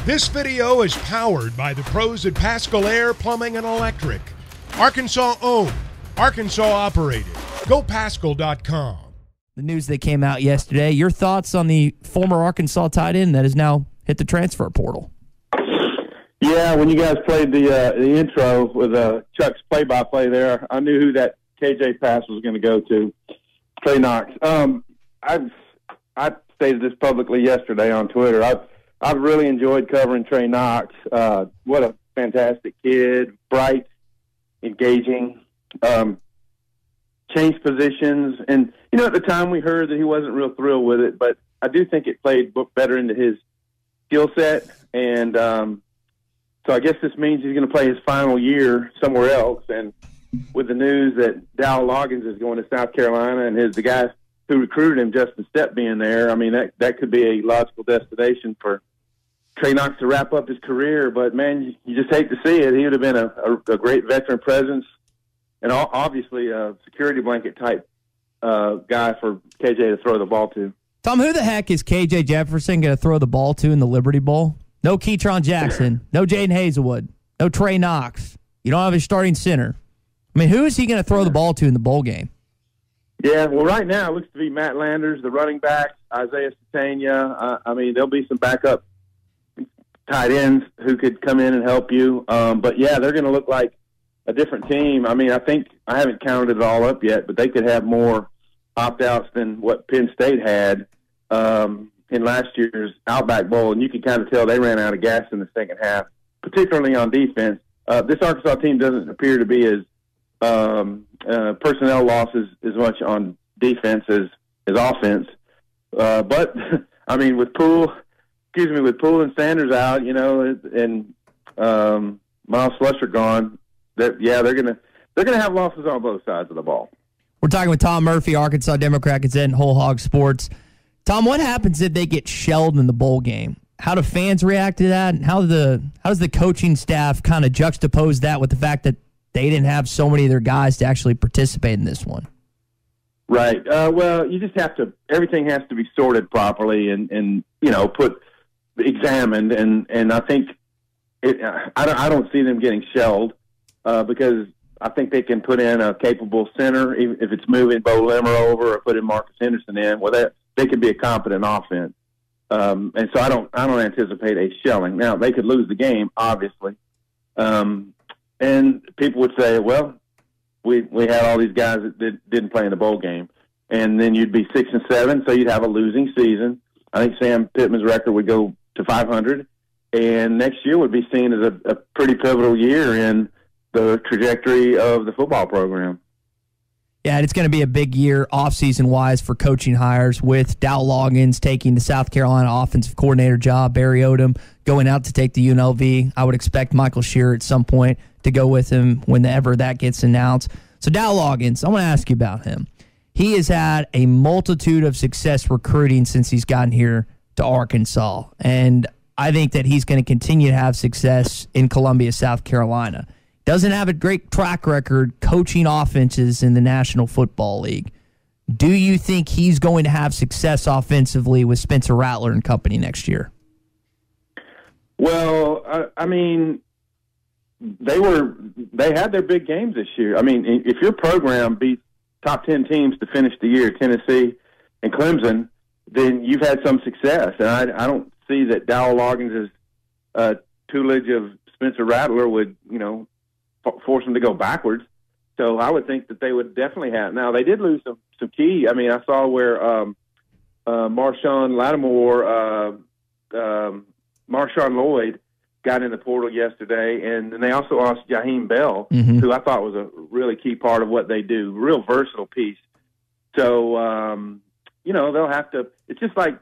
This video is powered by the pros at Pascal Air Plumbing and Electric. Arkansas owned, Arkansas operated. GoPascal.com. The news that came out yesterday. Your thoughts on the former Arkansas tight end that has now hit the transfer portal? Yeah, when you guys played the intro with Chuck's play-by-play there, I knew who that KJ pass was going to go to. Trey Knox. I stated this publicly yesterday on Twitter. I've really enjoyed covering Trey Knox. What a fantastic kid, bright, engaging, changed positions. And, you know, at the time we heard that he wasn't real thrilled with it, but I do think it played better into his skill set. And so I guess this means he's going to play his final year somewhere else. And with the news that Dow Loggins is going to South Carolina and the guy who recruited him, Justin Stepp, being there, I mean, that could be a logical destination for Trey Knox to wrap up his career. But, man, you just hate to see it. He would have been a great veteran presence and obviously a security blanket type guy for KJ to throw the ball to. Tom, who the heck is KJ Jefferson going to throw the ball to in the Liberty Bowl? No Keytron Jackson, no Jaden Hazelwood, no Trey Knox. You don't have a starting center. I mean, who is he going to throw the ball to in the bowl game? Yeah, well, right now it looks to be Matt Landers, the running back, Isaiah Satania. I mean, there'll be some backup tight ends who could come in and help you. But, yeah, they're going to look like a different team. I mean, I think I haven't counted it all up yet, but they could have more opt-outs than what Penn State had in last year's Outback Bowl, and you could kind of tell they ran out of gas in the second half, particularly on defense. This Arkansas team doesn't appear to be as personnel losses as much on defense as offense. But I mean, with Poole and Sanders out, you know, and Miles Slusher gone, they're gonna have losses on both sides of the ball. We're talking with Tom Murphy, Arkansas Democrat-Gazette and Whole Hog Sports. Tom, what happens if they get shelled in the bowl game? How do fans react to that? And how does the coaching staff kind of juxtapose that with the fact that they didn't have so many of their guys to actually participate in this one? Right. Well, you just have to. Everything has to be sorted properly and you know, examined. And I think I don't see them getting shelled because I think they can put in a capable center, even if it's moving Bo Limmer over or putting Marcus Henderson in. Well, they could be a competent offense. And so I don't anticipate a shelling. Now, they could lose the game, obviously. And people would say, well, we had all these guys that didn't play in the bowl game. And then you'd be 6-7, so you'd have a losing season. I think Sam Pittman's record would go to 500. And next year would be seen as a pretty pivotal year in the trajectory of the football program. Yeah, it's going to be a big year offseason-wise for coaching hires with Dow Loggins taking the South Carolina offensive coordinator job, Barry Odom going out to take the UNLV. I would expect Michael Shearer at some point to go with him whenever that gets announced. So Dow Loggins, I want to ask you about him. He has had a multitude of success recruiting since he's gotten here to Arkansas, and I think that he's going to continue to have success in Columbia, South Carolina. Doesn't have a great track record coaching offenses in the National Football League. Do you think he's going to have success offensively with Spencer Rattler and company next year? Well, I mean, they had their big games this year. I mean, if your program beats top 10 teams to finish the year, Tennessee and Clemson, then you've had some success. And I don't see that Dow Loggins' tutelage of Spencer Rattler would, you know, force them to go backwards. So I would think that they would definitely have. Now, they did lose some key. I mean, I saw where Marshawn Lattimore, Marshawn Lloyd got in the portal yesterday, and they also lost Jaheim Bell, who I thought was a really key part of what they do, real versatile piece. So, you know, they'll have to – it's just like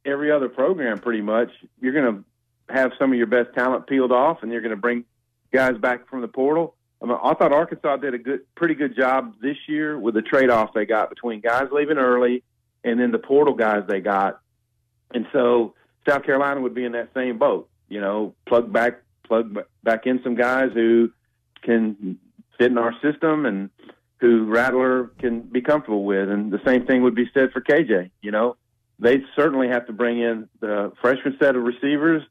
every other program pretty much. You're going to have some of your best talent peeled off, and you're going to bring guys back from the portal. I mean, I thought Arkansas did a pretty good job this year with the trade-off they got between guys leaving early and then the portal guys they got. And so South Carolina would be in that same boat. You know, plug back in some guys who can fit in our system and who Rattler can be comfortable with. And the same thing would be said for KJ. You know, they certainly have to bring in the freshman set of receivers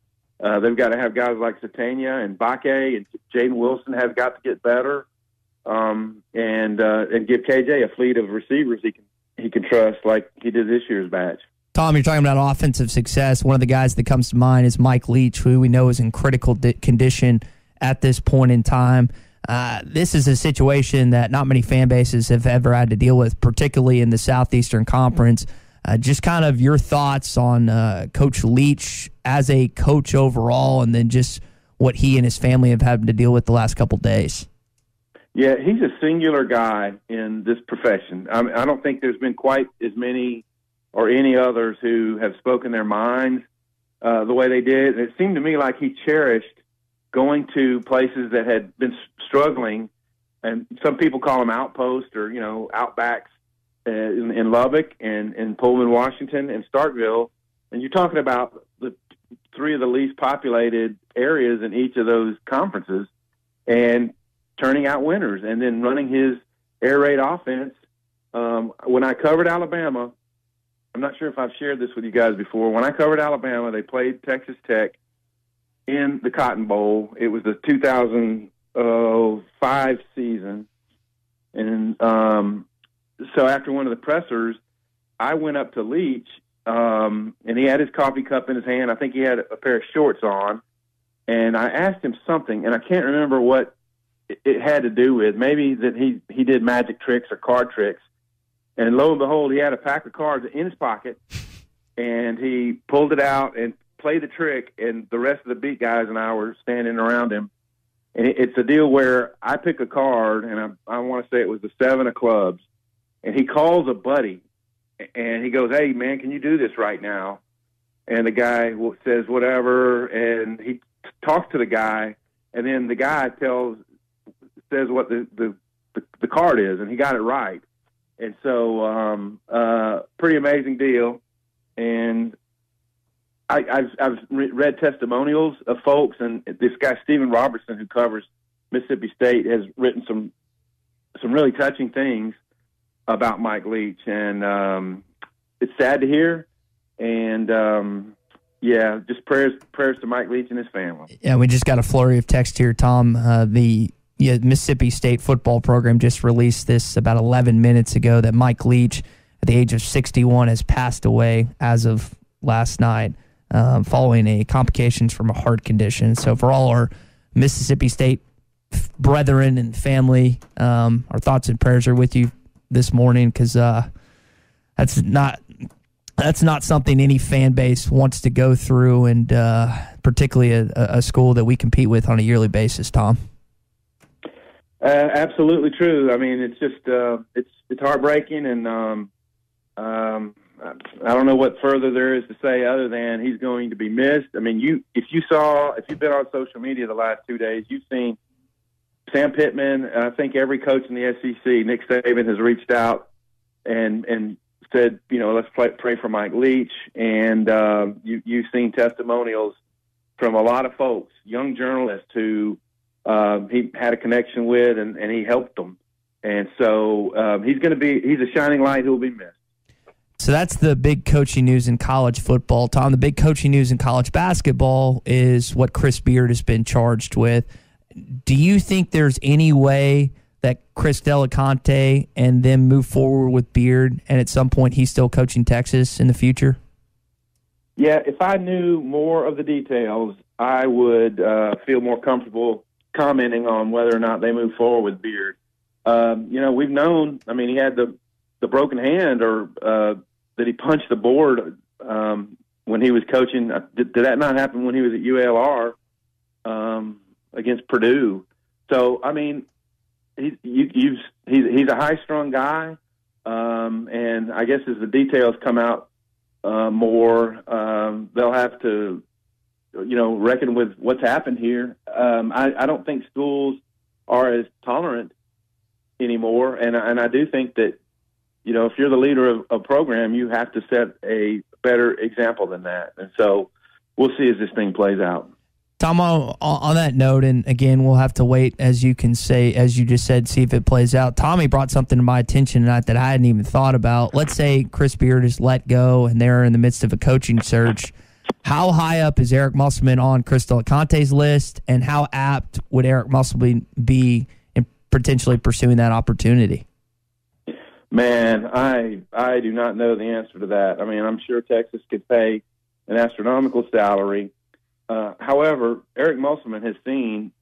They've got to have guys like Satania and Bakke, and Jaden Wilson has got to get better, and give KJ a fleet of receivers he can trust like he did this year's batch. Tom, you're talking about offensive success. One of the guys that comes to mind is Mike Leach, who we know is in critical condition at this point in time. This is a situation that not many fan bases have ever had to deal with, particularly in the Southeastern Conference. Just kind of your thoughts on Coach Leach as a coach overall, and then just what he and his family have had to deal with the last couple days. Yeah, he's a singular guy in this profession. I don't think there's been quite as many or any others who have spoken their minds the way they did. And it seemed to me like he cherished going to places that had been struggling, and some people call them outposts or, outbacks in Lubbock and in Pullman, Washington, and Starkville. And you're talking about the three of the least populated areas in each of those conferences, and turning out winners, and then running his air raid offense. When I covered Alabama, I'm not sure if I've shared this with you guys before. When I covered Alabama, they played Texas Tech in the Cotton Bowl. It was the 2005 season. And so after one of the pressers, I went up to Leach, and he had his coffee cup in his hand. I think he had a pair of shorts on. And I asked him something, and I can't remember what it had to do with. Maybe that he did magic tricks or card tricks. And lo and behold, he had a pack of cards in his pocket, and he pulled it out and played the trick, and the rest of the beat guys and I were standing around him. And it's a deal where I pick a card, and I want to say it was the 7 of clubs, and he calls a buddy, and he goes, "Hey, man, can you do this right now?" And the guy says whatever, and he talks to the guy, and then the guy says what the card is, and he got it right. And so, pretty amazing deal. And I've read testimonials of folks, and this guy Stephen Robertson, who covers Mississippi State, has written some really touching things about Mike Leach, and it's sad to hear. And just prayers to Mike Leach and his family. Yeah, we just got a flurry of text here, Tom. The Mississippi State football program just released this about 11 minutes ago that Mike Leach, at the age of 61, has passed away as of last night following complications from a heart condition. So for all our Mississippi State brethren and family, our thoughts and prayers are with you this morning, because that's not something any fan base wants to go through, and particularly a school that we compete with on a yearly basis, Tom. Absolutely true. I mean, it's just it's heartbreaking, and I don't know what further there is to say other than he's going to be missed. I mean, if you've been on social media the last 2 days, you've seen Sam Pittman. I think every coach in the SEC, Nick Saban, has reached out and said, let's pray for Mike Leach. And you've seen testimonials from a lot of folks, young journalists who he had a connection with, and he helped them. And so he's a shining light who will be missed. So that's the big coaching news in college football. Tom, the big coaching news in college basketball is what Chris Beard has been charged with. Do you think there's any way that Chris Delaconte and them move forward with Beard, and at some point he's still coaching Texas in the future? Yeah, if I knew more of the details, I would feel more comfortable commenting on whether or not they move forward with Beard. We've known, he had the broken hand, or that he punched the board when he was coaching. Did that not happen when he was at ULR against Purdue? So, he's a high-strung guy, and I guess as the details come out more, they'll have to reckon with what's happened here. I don't think schools are as tolerant anymore, and I do think that, if you're the leader of a program, you have to set a better example than that. And so we'll see as this thing plays out. Tom, on that note, and again, we'll have to wait, as you just said, see if it plays out. Tommy brought something to my attention tonight that I hadn't even thought about. Let's say Chris Beard is let go and they're in the midst of a coaching search. How high up is Eric Musselman on Chris Delaconte's list, and how apt would Eric Musselman be in potentially pursuing that opportunity? Man, I do not know the answer to that. I mean, I'm sure Texas could pay an astronomical salary. However, Eric Musselman has seen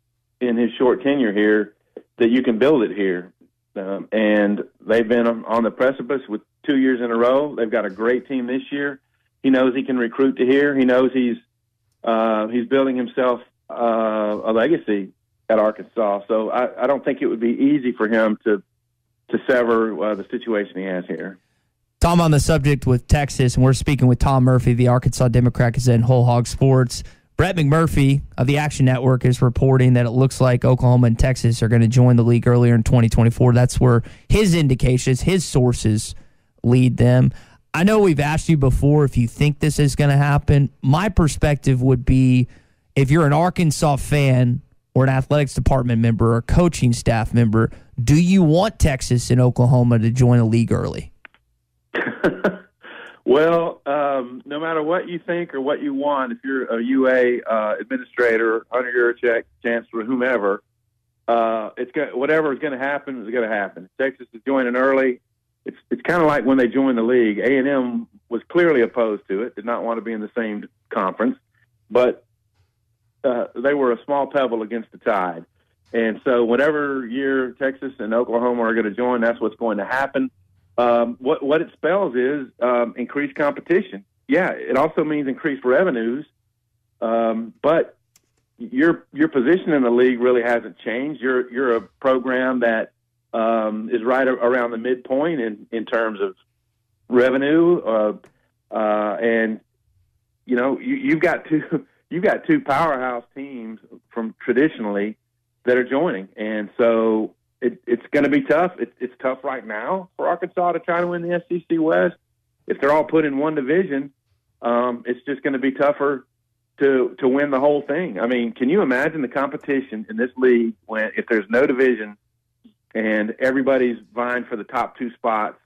in his short tenure here that you can build it here. And they've been on the precipice with 2 years in a row. They've got a great team this year. He knows he can recruit to here. He knows he's building himself a legacy at Arkansas. So I don't think it would be easy for him to sever the situation he has here. Tom, on the subject with Texas, and we're speaking with Tom Murphy, the Arkansas Democrat-Gazette and Whole Hog Sports. Brett McMurphy of the Action Network is reporting that it looks like Oklahoma and Texas are going to join the league earlier in 2024. That's where his indications, his sources lead them. I know we've asked you before if you think this is going to happen. My perspective would be if you're an Arkansas fan or an athletics department member or a coaching staff member, do you want Texas and Oklahoma to join a league early? Well, no matter what you think or what you want, if you're a UA administrator, Hunter Yurachek, chancellor, whomever, whatever is going to happen is going to happen. Texas is joining early. It's kind of like when they joined the league. A&M was clearly opposed to it, did not want to be in the same conference, but they were a small pebble against the tide. And so whatever year Texas and Oklahoma are going to join, that's what's going to happen. What it spells is increased competition. Yeah, it also means increased revenues, but your position in the league really hasn't changed. You're a program that is right around the midpoint in terms of revenue, and you know you've got two powerhouse teams from traditionally that are joining, and so it's going to be tough. It's tough right now for Arkansas to try to win the SEC West. If they're all put in one division, it's just going to be tougher to win the whole thing. I mean, can you imagine the competition in this league if there's no division and everybody's vying for the top two spots,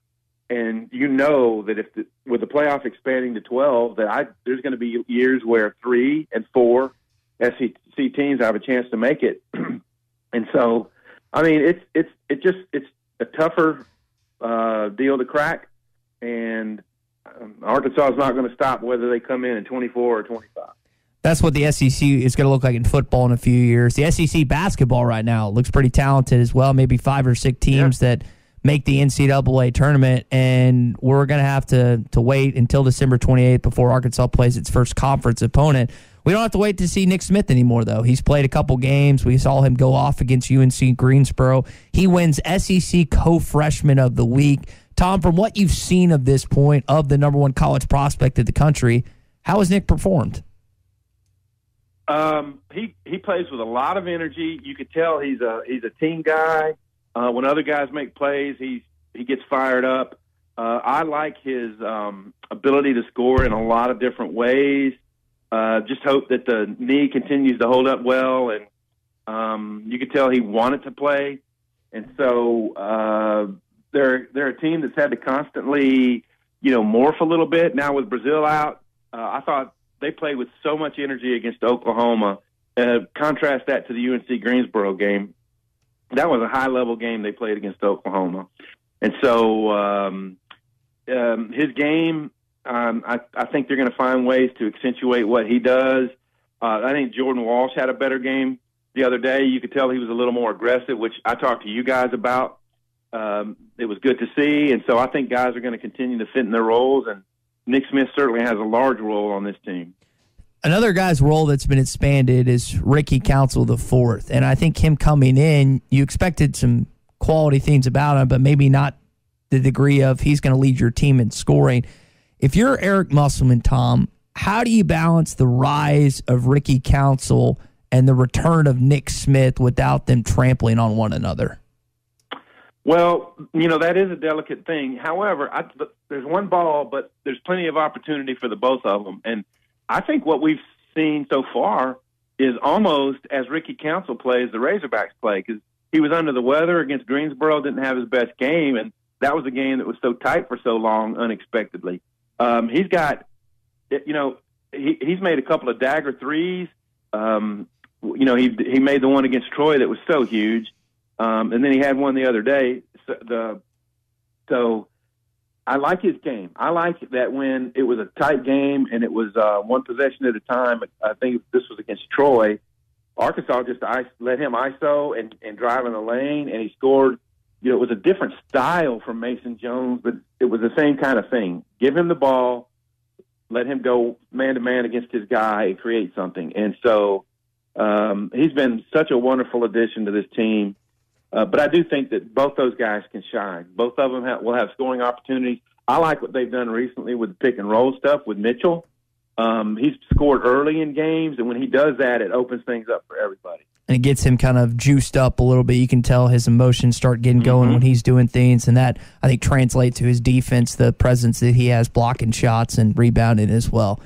and you know that with the playoff expanding to 12, there's going to be years where 3 and 4 SEC teams have a chance to make it, and so I mean it's a tougher deal to crack, and Arkansas is not going to stop whether they come in 24 or 25. That's what the SEC is going to look like in football in a few years. The SEC basketball right now looks pretty talented as well, maybe 5 or 6 teams that make the NCAA tournament, and we're going to have to wait until December 28th before Arkansas plays its first conference opponent. We don't have to wait to see Nick Smith anymore, though. He's played a couple games. We saw him go off against UNC Greensboro. He wins SEC Co-Freshman of the Week. Tom, from what you've seen of this point of the number one college prospect of the country, how has Nick performed? He plays with a lot of energy. You could tell he's a team guy. When other guys make plays, he gets fired up. I like his ability to score in a lot of different ways. Just hope that the knee continues to hold up well, and you could tell he wanted to play. And so they're a team that's had to constantly, morph a little bit. Now with Brazil out, I thought they played with so much energy against Oklahoma. Contrast that to the UNC Greensboro game. That was a high-level game they played against Oklahoma. And so his game, I think they're going to find ways to accentuate what he does. I think Jordan Walsh had a better game the other day. You could tell he was a little more aggressive, which I talked to you guys about. It was good to see. And so I think guys are going to continue to fit in their roles, and Nick Smith certainly has a large role on this team. Another guy's role that's been expanded is Ricky Council IV, and I think him coming in, you expected some quality things about him, but maybe not the degree of he's going to lead your team in scoring. If you're Eric Musselman, Tom, how do you balance the rise of Ricky Council and the return of Nick Smith without them trampling on one another? Well, that is a delicate thing. However, there's one ball, but there's plenty of opportunity for the both of them. And I think what we've seen so far is almost as Ricky Council plays, the Razorbacks play, because he was under the weather against Greensboro, didn't have his best game, and that was a game that was so tight for so long unexpectedly. He's got, he's made a couple of dagger threes. He made the one against Troy that was so huge, and then he had one the other day. So I like his game. I like that when it was a tight game and it was one possession at a time. I think this was against Troy. Arkansas just let him ISO and drive in the lane, and he scored. It was a different style from Mason Jones, but it was the same kind of thing. Give him the ball, let him go man-to-man against his guy and create something. And so he's been such a wonderful addition to this team. But I do think that both those guys can shine. Both of them will have scoring opportunities. I like what they've done recently with the pick-and-roll stuff with Mitchell. He's scored early in games, and when he does that, it opens things up for everybody. And it gets him kind of juiced up a little bit. You can tell his emotions start getting going when he's doing things, and that, I think, translates to his defense, the presence that he has blocking shots and rebounding as well.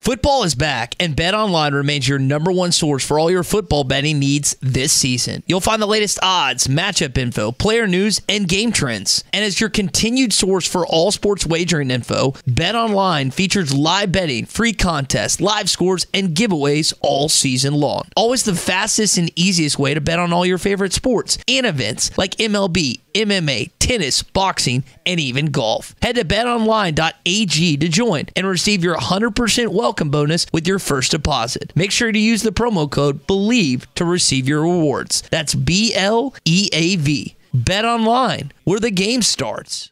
Football is back, and BetOnline remains your number one source for all your football betting needs this season. You'll find the latest odds, matchup info, player news, and game trends. And as your continued source for all sports wagering info, BetOnline features live betting, free contests, live scores, and giveaways all season long. Always the fastest and easiest way to bet on all your favorite sports and events like MLB, MMA, tennis, boxing, and even golf. Head to betonline.ag to join and receive your 100% welcome bonus with your first deposit. Make sure to use the promo code BELIEVE to receive your rewards. That's BLEAV. Bet online, where the game starts.